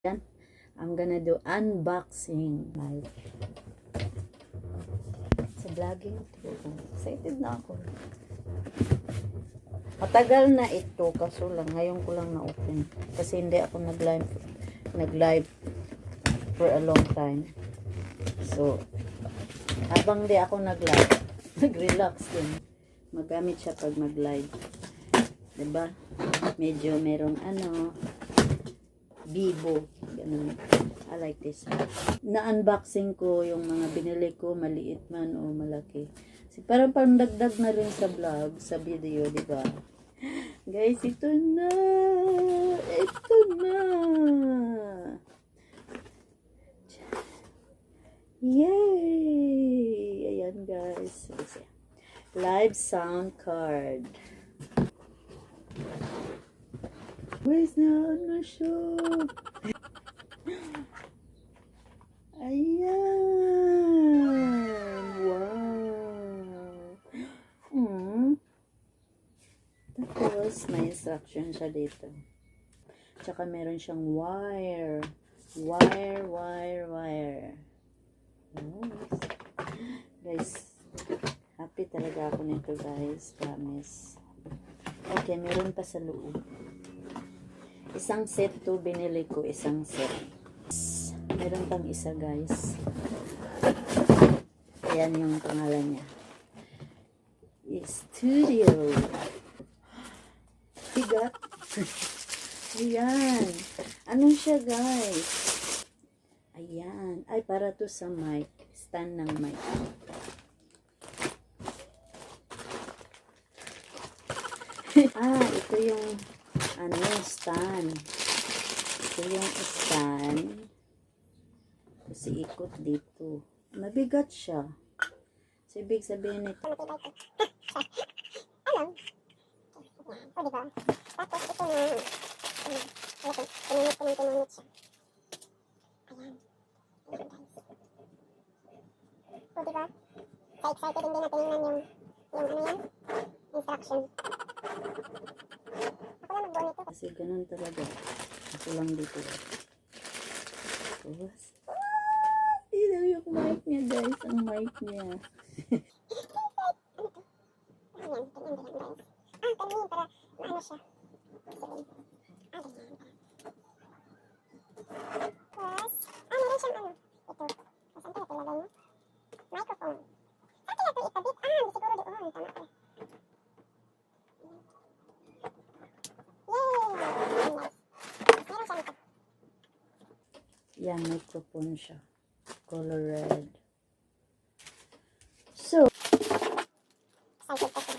Yan. I'm gonna do unboxing live. Sa vlogging to. Excited na ako. Matagal na ito. Kaso lang, ngayon ko lang na-open. Kasi hindi ako nag-live for a long time. So, habang di ako nag-live, nag-relax din. Magamit siya pag mag-live. Diba? Medyo merong bibo. Ganun. I like this. Na-unboxing ko yung mga binili ko, maliit man o malaki. Parang pandagdag na rin sa vlog, sa video, di ba? Guys, ito na! Ito na! Yay! Ayan, guys. Live sound card. Where's na siya? Ayan. Wow. Tapos, may instruction siya dito. Tsaka meron siyang wire. Wire. Nice. Guys, happy talaga ako nito, guys. Promise. Okay, meron pa sa loob. Isang set to binili ko, isang set. Meron pang isa, guys. Ayan yung pangalan niya. Studio. Bigat. Ayan. Ano siya, guys? Ayan. Ay, para to sa mic. Stand ng mic. Ito yung stand. Ito yung stand. Kasi ikot dito. Mabigat siya. So, ibig sabihin nito. Ano? O, diba? Tapos, ito na. Pinunot siya. Ayan. Ayan, guys. O, diba? Sa excited hindi natin yung instruction. Ako lang nagbuo nito. Kasi ganun talaga. Ako lang dito. Tapos, ito yung mic niya, guys. Ang mic niya. Ayan, ganyan, guys. Ganyan, para maano siya. Ganyan. Tapos, meron siyang ito. Saan kaya ito ilagay mo? Microphone. Saan kaya ito itabit? Di siguro doon. Tama ko. Yay! Nice. Meron siya nito. Yan, microphone siya. Color red. So, Excited pa siya.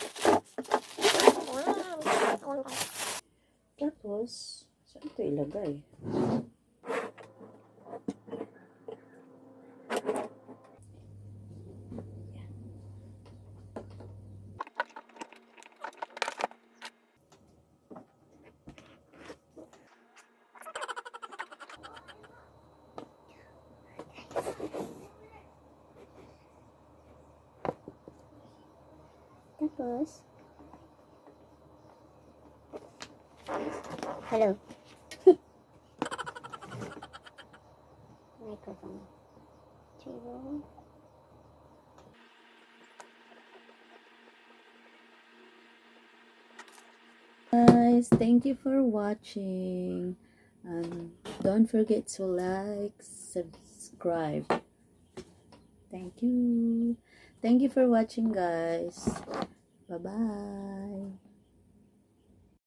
Ayan. Ayan, guys. tapos, saan ito ilagay? Tapos, hello. Microphone. Table. Guys, thank you for watching. Don't forget to like, subscribe. Thank you. Thank you for watching, guys. Bye-bye.